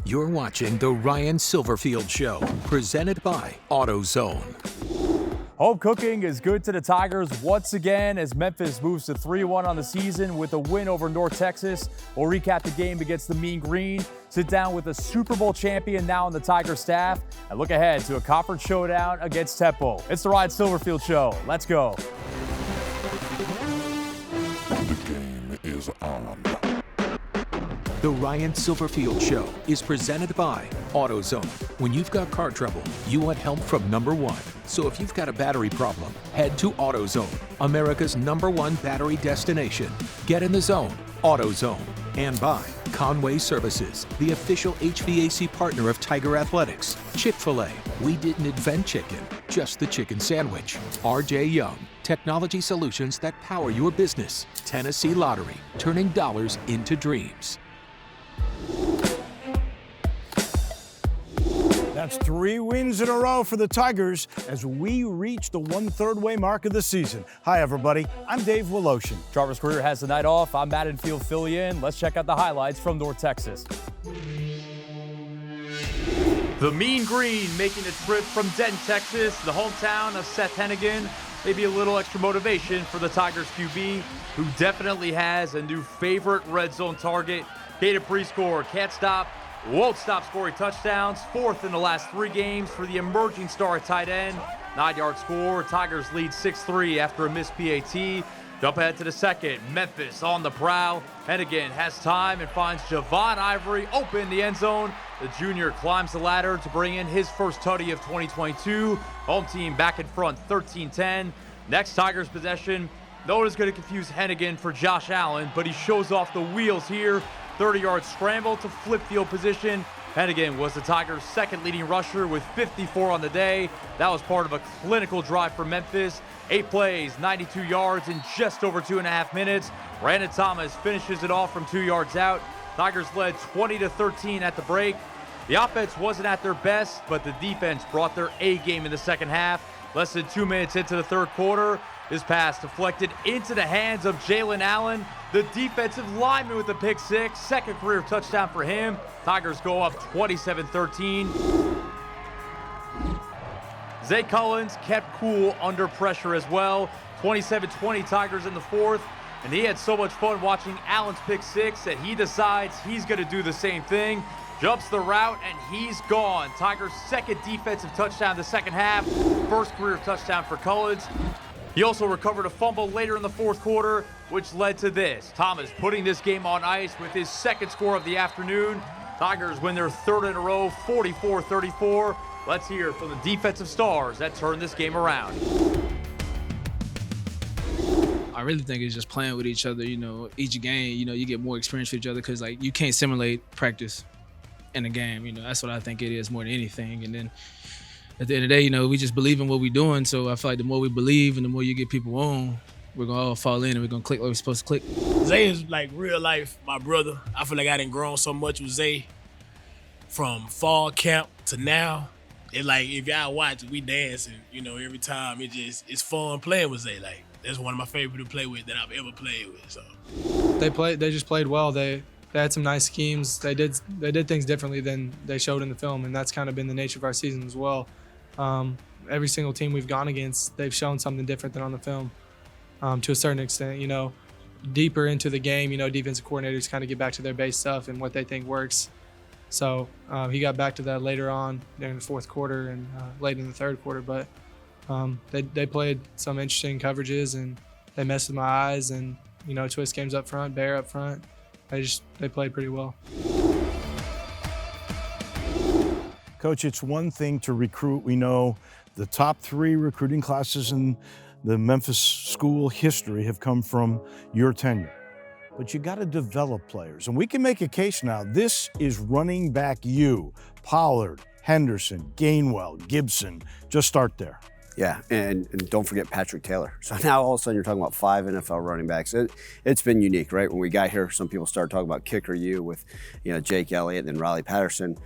You're watching The Ryan Silverfield Show, presented by AutoZone. Home cooking is good to the Tigers once again as Memphis moves to 3-1 on the season with a win over North Texas. We'll recap the game against the Mean Green, sit down with the Super Bowl champion now on the Tiger staff, and look ahead to a conference showdown against Temple. It's the Ryan Silverfield Show. Let's go. The game is on. The Ryan Silverfield Show is presented by AutoZone. When you've got car trouble, you want help from number one. So if you've got a battery problem, head to AutoZone, America's #1 battery destination. Get in the zone, AutoZone. And by Conway Services, the official HVAC partner of Tiger Athletics. Chick-fil-A, we didn't invent chicken, just the chicken sandwich. RJ Young, technology solutions that power your business. Tennessee Lottery, turning dollars into dreams. That's 3 wins in a row for the Tigers as we reach the 1/3 way mark of the season. Hi, everybody. I'm Dave Woloshin. Jarvis Greer has the night off. I'm Matt Infield filling in. Let's check out the highlights from North Texas. The Mean Green making a trip from Denton, Texas, the hometown of Seth Hennigan. Maybe a little extra motivation for the Tigers QB, who definitely has a new favorite red zone target. Data pre-score, can't stop, won't stop scoring touchdowns. 4th in the last 3 games for the emerging star at tight end. 9-yard score, Tigers lead 6-3 after a missed PAT. Jump ahead to the second, Memphis on the prowl. Hennigan has time and finds Javon Ivory open in the end zone. The junior climbs the ladder to bring in his first tutty of 2022. Home team back in front, 13-10. Next Tigers possession, no one is going to confuse Hennigan for Josh Allen, but he shows off the wheels here. 30-yard scramble to flip field position. Hennigan was the Tigers' second leading rusher with 54 on the day. That was part of a clinical drive for Memphis. 8 plays, 92 yards in just over 2.5 minutes. Brandon Thomas finishes it off from 2 yards out. Tigers led 20-13 at the break. The offense wasn't at their best, but the defense brought their A game in the second half. Less than 2 minutes into the third quarter, this pass deflected into the hands of Jalen Allen, the defensive lineman with the pick six. Second career touchdown for him. Tigers go up 27-13. Zay Collins kept cool under pressure as well. 27-20 Tigers in the fourth. And he had so much fun watching Allen's pick six that he decides he's going to do the same thing. Jumps the route, and he's gone. Tigers' second defensive touchdown in the second half. First career touchdown for Collins. He also recovered a fumble later in the fourth quarter, which led to this. Thomas putting this game on ice with his second score of the afternoon. Tigers win their 3rd in a row, 44-34. Let's hear from the defensive stars that turned this game around. I really think it's just playing with each other. Each game, you get more experience with each other because, you can't simulate practice in a game. That's what I think it is more than anything. And then at the end of the day, we just believe in what we're doing. So I feel like the more we believe and the more you get people on, we're going to all fall in and we're going to click like we're supposed to click. Zay is like real life, my brother. I feel like I done grown so much with Zay from fall camp to now. It's like, if y'all watch, we dancing, every time. It's fun playing with Zay. Like, that's one of my favorite to play with that I've ever played with. So They just played well. They had some nice schemes. They did things differently than they showed in the film, and that's kind of been the nature of our season as well. Every single team we've gone against, they've shown something different than on the film. To a certain extent, deeper into the game, defensive coordinators kind of get back to their base stuff and what they think works. So he got back to that later on during the fourth quarter and late in the third quarter. But they played some interesting coverages and they messed with my eyes and, twist games up front, bear up front. They played pretty well. Coach, it's one thing to recruit. We know the top 3 recruiting classes in the Memphis school history have come from your tenure. But you got to develop players. And we can make a case now. This is running back you. Pollard, Henderson, Gainwell, Gibson. Just start there. Yeah, and don't forget Patrick Taylor. So now all of a sudden you're talking about 5 NFL running backs. It's been unique, right? When we got here, some people started talking about kicker you with, Jake Elliott and then Riley Patterson,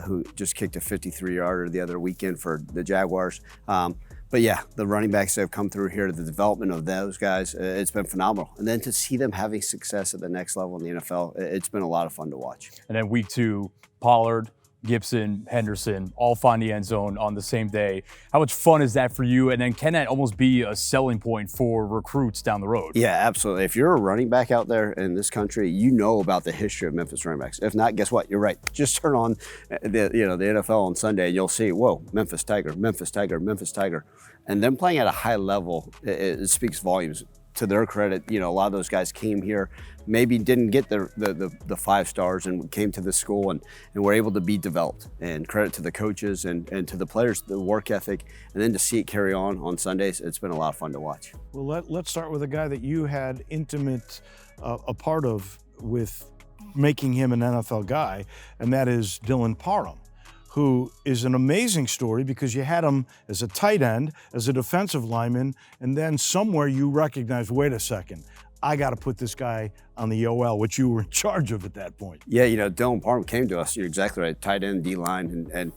who just kicked a 53-yarder the other weekend for the Jaguars. But But yeah, the running backs that have come through here, the development of those guys, it's been phenomenal. And then to see them having success at the next level in the NFL, it's been a lot of fun to watch. And then week 2, Pollard, Gibson, Henderson, all find the end zone on the same day. How much fun is that for you? And then can that almost be a selling point for recruits down the road? Yeah, absolutely. If you're a running back out there in this country, you know about the history of Memphis running backs. If not, guess what? You're right. Just turn on the NFL on Sunday and you'll see, whoa, Memphis Tiger, Memphis Tiger, Memphis Tiger. And them playing at a high level, it speaks volumes. To their credit, a lot of those guys came here, maybe didn't get the 5 stars and came to this school and were able to be developed. And credit to the coaches and to the players, the work ethic, and then to see it carry on Sundays, it's been a lot of fun to watch. Well, let's start with a guy that you had intimate a part of with making him an NFL guy, and that is Dylan Parham, who is an amazing story because you had him as a tight end, as a defensive lineman, and then somewhere you recognized, wait a second, I got to put this guy on the OL, which you were in charge of at that point. Yeah, Dylan Parham came to us, you're exactly right, tight end, D-line, and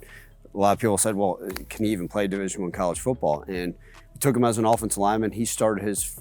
a lot of people said, well, can he even play Division I college football? And we took him as an offensive lineman. He started his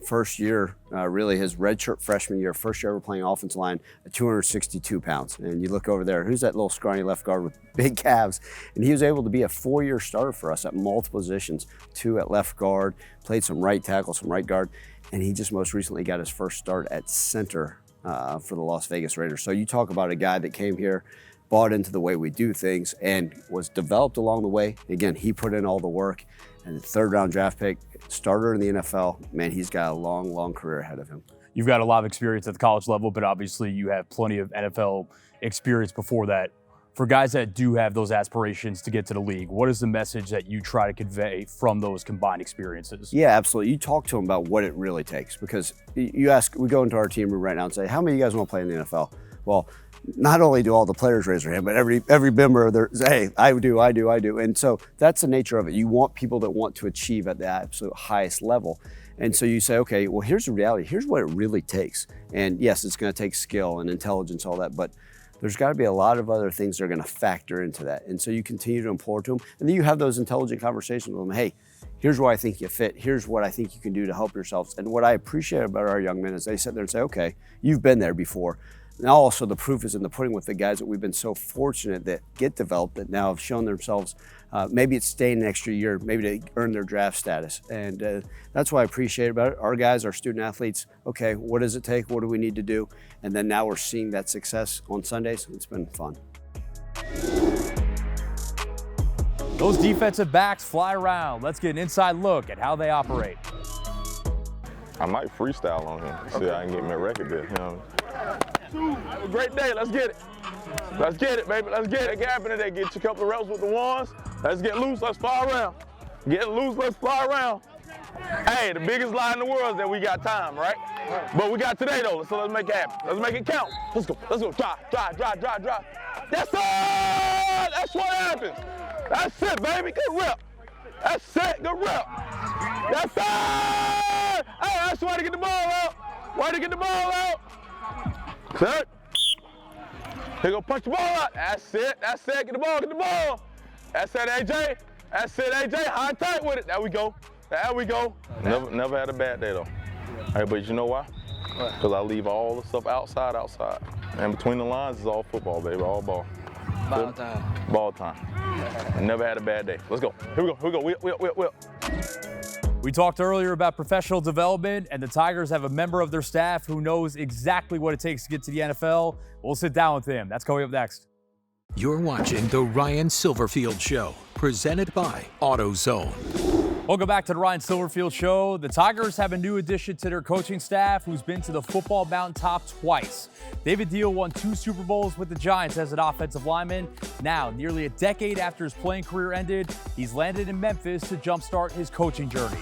first year, really his redshirt freshman year, first year ever playing offensive line at 262 pounds. And you look over there, who's that little scrawny left guard with big calves? And he was able to be a 4-year starter for us at multiple positions, 2 at left guard, played some right tackle, some right guard, and he just most recently got his first start at center for the Las Vegas Raiders. So you talk about a guy that came here, bought into the way we do things, and was developed along the way. Again, he put in all the work, and the 3rd-round draft pick, starter in the NFL. Man, he's got a long, long career ahead of him. You've got a lot of experience at the college level, but obviously you have plenty of NFL experience before that. For guys that do have those aspirations to get to the league, what is the message that you try to convey from those combined experiences? Yeah, absolutely. You talk to them about what it really takes, because you ask, we go into our team room right now and say, how many of you guys want to play in the NFL? Well, not only do all the players raise their hand, but every member of their, hey, I do. And so that's the nature of it. You want people that want to achieve at the absolute highest level. And so you say, okay, well, here's the reality. Here's what it really takes. And yes, it's going to take skill and intelligence, all that, but there's got to be a lot of other things that are going to factor into that. And so you continue to implore to them, and then you have those intelligent conversations with them. Hey, here's where I think you fit. Here's what I think you can do to help yourselves. And what I appreciate about our young men is they sit there and say, okay, you've been there before. Now also the proof is in the pudding with the guys that we've been so fortunate that get developed, that now have shown themselves, maybe it's staying an extra year, maybe to earn their draft status. And that's what I appreciate about it. Our guys, our student athletes, okay, what does it take? What do we need to do? And then now we're seeing that success on Sundays. It's been fun. Those defensive backs fly around. Let's get an inside look at how they operate. I might freestyle on him, see if I can get me a record there. Have a great day, let's get it. Let's get it, baby, let's get it. Get happening there, get you a couple of reps with the ones. Let's get loose, let's fly around. Get loose, let's fly around. Hey, the biggest lie in the world is that we got time, right? But we got today though, so let's make it happen. Let's make it count. Let's go, drive. That's it! That's what happens. That's it, baby, good rep. That's it, good rep. That's it! Hey, that's why to get the ball out. Why to get the ball out? Set. Here go punch the ball out. That's it, get the ball. That's it, AJ. That's it, AJ, high and tight with it. There we go. Never had a bad day though. Hey, but you know why? Because I leave all the stuff outside. And between the lines is all football, baby, all ball. Ball time. I never had a bad day. Let's go. Here we go. Wheel. We talked earlier about professional development, and the Tigers have a member of their staff who knows exactly what it takes to get to the NFL. We'll sit down with him. That's coming up next. You're watching The Ryan Silverfield Show, presented by AutoZone. Welcome back to the Ryan Silverfield Show. The Tigers have a new addition to their coaching staff who's been to the football mountaintop twice. David Deal won 2 Super Bowls with the Giants as an offensive lineman. Now, nearly a decade after his playing career ended, he's landed in Memphis to jumpstart his coaching journey.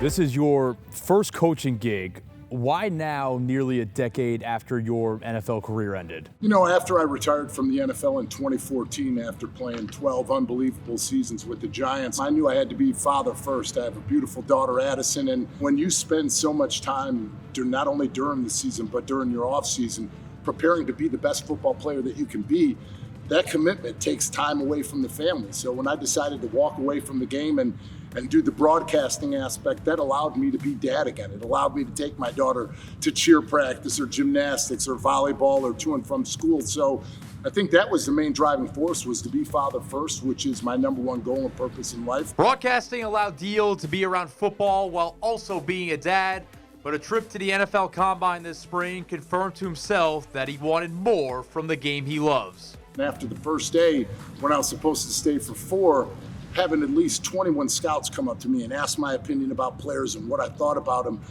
This is your first coaching gig. Why now, nearly a decade after your NFL career ended? You know, after I retired from the NFL in 2014, after playing 12 unbelievable seasons with the Giants, I knew I had to be father first. I have a beautiful daughter, Addison, and when you spend so much time, not only during the season, but during your off season, preparing to be the best football player that you can be, that commitment takes time away from the family. So when I decided to walk away from the game and do the broadcasting aspect, that allowed me to be dad again. It allowed me to take my daughter to cheer practice or gymnastics or volleyball or to and from school. So I think that was the main driving force, was to be father first, which is my number one goal and purpose in life. Broadcasting allowed Deal to be around football while also being a dad, but a trip to the NFL Combine this spring confirmed to himself that he wanted more from the game he loves. And after the first day, when I was supposed to stay for 4, having at least 21 scouts come up to me and ask my opinion about players and what I thought about them,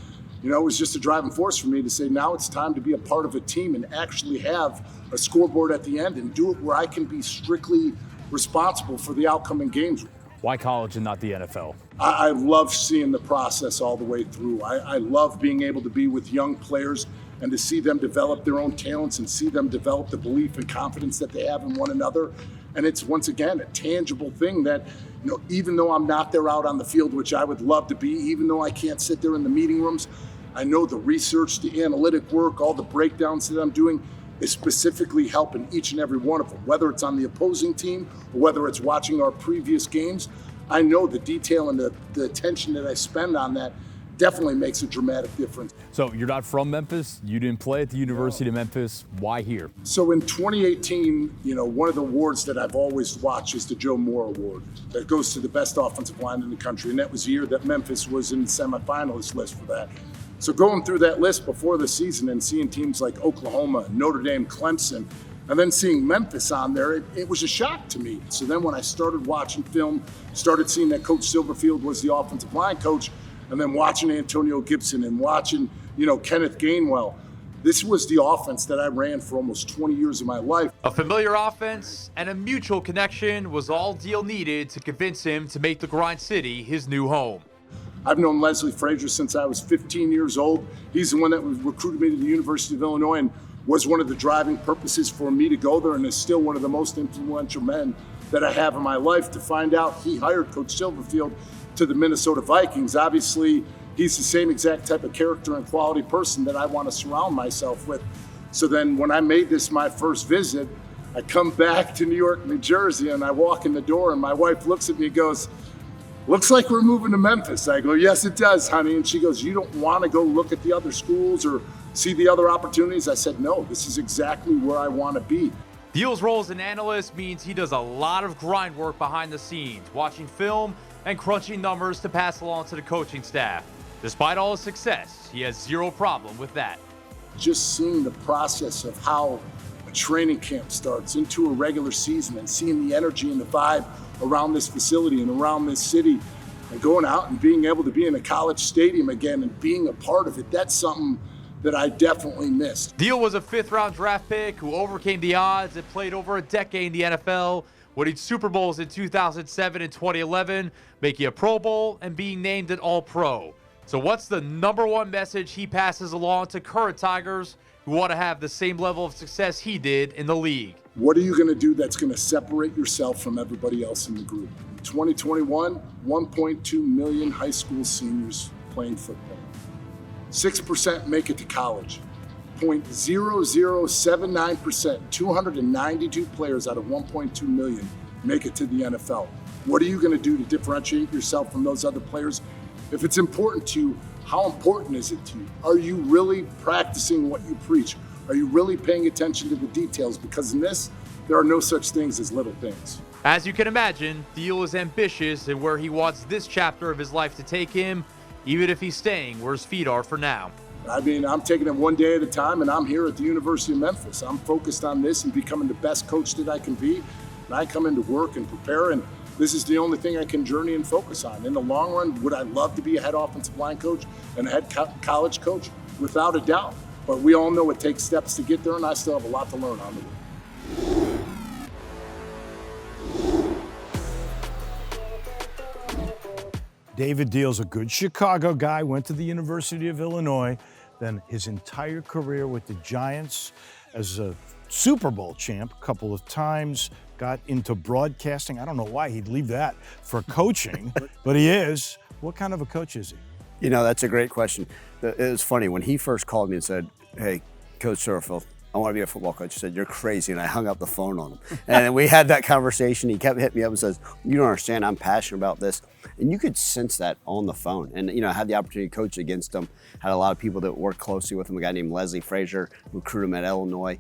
it was just a driving force for me to say, now it's time to be a part of a team and actually have a scoreboard at the end and do it where I can be strictly responsible for the outcome in games. Why college and not the NFL? I love seeing the process all the way through. I love being able to be with young players and to see them develop their own talents and see them develop the belief and confidence that they have in one another. And it's, once again, a tangible thing that, even though I'm not there out on the field, which I would love to be, even though I can't sit there in the meeting rooms, I know the research, the analytic work, all the breakdowns that I'm doing is specifically helping each and every one of them, whether it's on the opposing team or whether it's watching our previous games. I know the detail and the attention that I spend on that definitely makes a dramatic difference. So you're not from Memphis. You didn't play at the University of Memphis. Why here? So in 2018, one of the awards that I've always watched is the Joe Moore Award that goes to the best offensive line in the country. And that was the year that Memphis was in the semifinalist list for that. So going through that list before the season and seeing teams like Oklahoma, Notre Dame, Clemson, and then seeing Memphis on there, it was a shock to me. So then when I started watching film, started seeing that Coach Silverfield was the offensive line coach, and then watching Antonio Gibson and watching, Kenneth Gainwell, this was the offense that I ran for almost 20 years of my life. A familiar offense and a mutual connection was all Deal needed to convince him to make the Grind City his new home. I've known Leslie Frazier since I was 15 years old. He's the one that recruited me to the University of Illinois and was one of the driving purposes for me to go there, and is still one of the most influential men that I have in my life. To find out he hired Coach Silverfield to the Minnesota Vikings, obviously he's the same exact type of character and quality person that I want to surround myself with. So then when I made this my first visit, I come back to New York, New Jersey, and I walk in the door and my wife looks at me and goes, "Looks like we're moving to Memphis." I go, "Yes, it does, honey." And she goes, "You don't want to go look at the other schools or see the other opportunities?" I said, "No, this is exactly where I want to be." Deal's role as an analyst means he does a lot of grind work behind the scenes, watching film and crunching numbers to pass along to the coaching staff. Despite all his success, he has zero problem with that. Just seeing the process of how a training camp starts into a regular season and seeing the energy and the vibe around this facility and around this city and going out and being able to be in a college stadium again and being a part of it, that's something that I definitely missed. Deal was a 5th-round draft pick who overcame the odds and played over a decade in the NFL, winning Super Bowls in 2007 and 2011, making a Pro Bowl and being named an All-Pro. So what's the number one message he passes along to current Tigers who want to have the same level of success he did in the league? What are you going to do that's going to separate yourself from everybody else in the group? 2021, 1.2 million high school seniors playing football. 6% make it to college. 0.0079%, 292 players out of 1.2 million make it to the NFL. What are you going to do to differentiate yourself from those other players? If it's important to you, how important is it to you? Are you really practicing what you preach? Are you really paying attention to the details? Because in this, there are no such things as little things. As you can imagine, Deal is ambitious in where he wants this chapter of his life to take him, even if he's staying where his feet are for now. I mean, I'm taking it one day at a time, and I'm here at the University of Memphis. I'm focused on this and becoming the best coach that I can be. And I come into work and prepare, and this is the only thing I can journey and focus on. In the long run, would I love to be a head offensive line coach and a head college coach? Without a doubt. But we all know it takes steps to get there, and I still have a lot to learn on the way. David Deal's a good Chicago guy, went to the University of Illinois, then his entire career with the Giants as a Super Bowl champ a couple of times, got into broadcasting. I don't know why he'd leave that for coaching, but he is. What kind of a coach is he? That's a great question. It was funny when he first called me and said, "Hey, Coach Silverfield, I I want to be a football coach. I said, you're crazy. And I hung up the phone on him. And we had that conversation. He kept hitting me up and says, you don't understand. I'm passionate about this. And you could sense that on the phone. And, I had the opportunity to coach against him. Had a lot of people that worked closely with him. A guy named Leslie Frazier, recruited him at Illinois,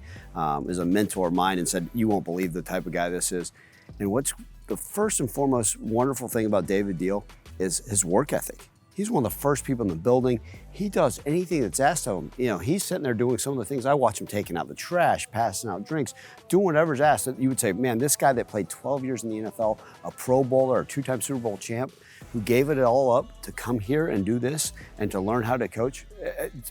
is a mentor of mine, and said, you won't believe the type of guy this is. And what's the first and foremost wonderful thing about David Deal is his work ethic. He's one of the first people in the building. He does anything that's asked of him. He's sitting there doing some of the things. I watch him taking out the trash, passing out drinks, doing whatever's asked. That you would say, man, this guy that played 12 years in the NFL, a Pro Bowler, a 2-time Super Bowl champ, who gave it all up to come here and do this and to learn how to coach.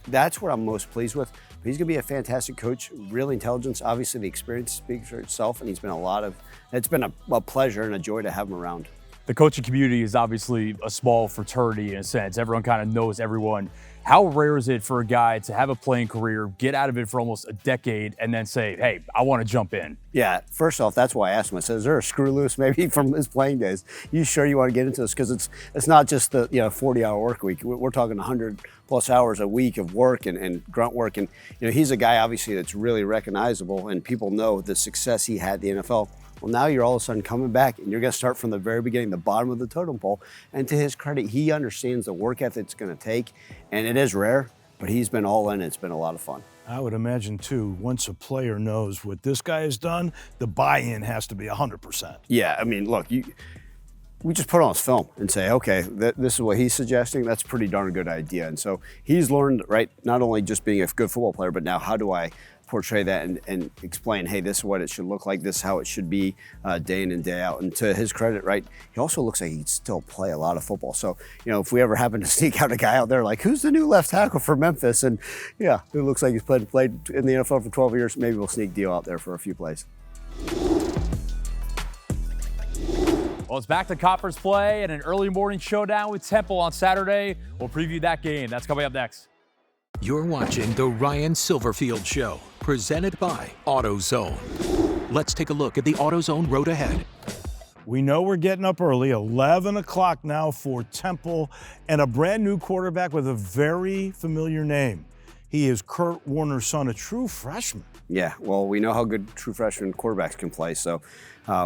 That's what I'm most pleased with. But he's gonna be a fantastic coach, real intelligence. Obviously the experience speaks for itself, and it's been a pleasure and a joy to have him around. The coaching community is obviously a small fraternity in a sense. Everyone kind of knows everyone. How rare is it for a guy to have a playing career, get out of it for almost a decade, and then say, hey, I want to jump in? Yeah, first off, that's why I asked him. I said, is there a screw loose maybe from his playing days? You sure you want to get into this? Because it's not just the 40-hour work week. We're talking 100+ hours a week of work and grunt work. And he's a guy obviously that's really recognizable, and people know the success he had in the NFL. Well, now you're all of a sudden coming back, and you're going to start from the very beginning, the bottom of the totem pole. And to his credit, he understands the work ethic it's going to take, and it is rare, but he's been all in. It's been a lot of fun. I would imagine, too, once a player knows what this guy has done, the buy-in has to be 100%. Yeah, I mean, look, we just put on his film and say, okay, this is what he's suggesting. That's a pretty darn good idea. And so he's learned, right, not only just being a good football player, but now how do I portray that and explain, hey, this is what it should look like, this is how it should be day in and day out. And to his credit, right, he also looks like he'd still play a lot of football. So, if we ever happen to sneak out a guy out there like, who's the new left tackle for Memphis? And yeah, it looks like he's played in the NFL for 12 years. Maybe we'll sneak Deal out there for a few plays. Well, it's back to conference play and an early morning showdown with Temple on Saturday. We'll preview that game. That's coming up next. You're watching The Ryan Silverfield Show, presented by AutoZone. Let's take a look at the AutoZone road ahead. We know we're getting up early, 11 o'clock now for Temple, and a brand new quarterback with a very familiar name. He is Kurt Warner's son, a true freshman. Yeah, well, we know how good true freshman quarterbacks can play, so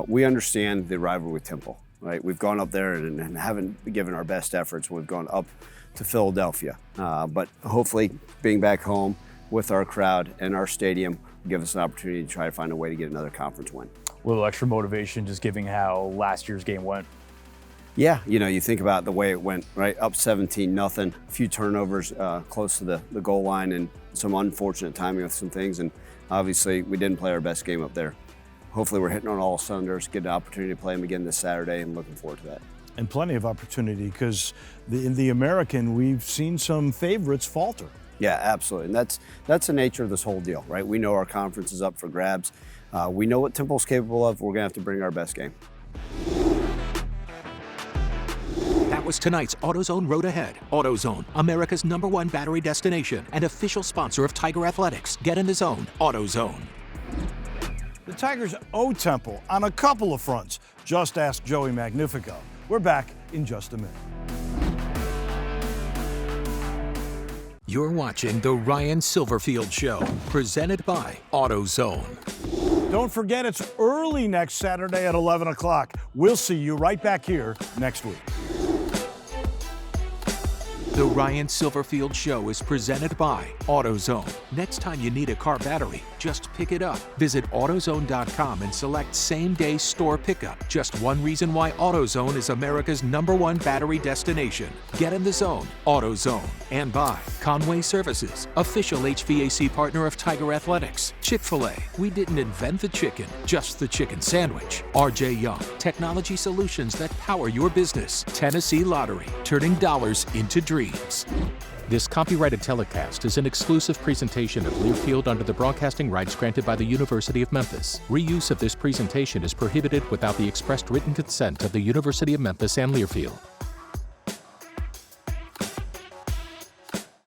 we understand the rivalry with Temple, right? We've gone up there and haven't given our best efforts. We've gone up to Philadelphia, but hopefully being back home with our crowd and our stadium will give us an opportunity to try to find a way to get another conference win. A little extra motivation just giving how last year's game went. Yeah, you think about the way it went, right? Up 17-0, a few turnovers close to the goal line and some unfortunate timing with some things, and obviously we didn't play our best game up there. Hopefully we're hitting on all cylinders, get an opportunity to play them again this Saturday, and looking forward to that. And plenty of opportunity, because in the American, we've seen some favorites falter. Yeah, absolutely. And that's the nature of this whole deal, right? We know our conference is up for grabs. We know what Temple's capable of. We're going to have to bring our best game. That was tonight's AutoZone Road Ahead. AutoZone, America's #1 battery destination and official sponsor of Tiger Athletics. Get in the zone, AutoZone. The Tigers owe Temple on a couple of fronts. Just ask Joey Magnifico. We're back in just a minute. You're watching The Ryan Silverfield Show, presented by AutoZone. Don't forget, it's early next Saturday at 11 o'clock. We'll see you right back here next week. The Ryan Silverfield Show is presented by AutoZone. Next time you need a car battery, just pick it up. Visit AutoZone.com and select same-day store pickup. Just one reason why AutoZone is America's #1 battery destination. Get in the zone, AutoZone. And by Conway Services, official HVAC partner of Tiger Athletics. Chick-fil-A, we didn't invent the chicken, just the chicken sandwich. RJ Young, technology solutions that power your business. Tennessee Lottery, turning dollars into dreams. This copyrighted telecast is an exclusive presentation of Silvefield under the broadcasting rights granted by the University of Memphis. Reuse of this presentation is prohibited without the expressed written consent of the University of Memphis and Silvefield.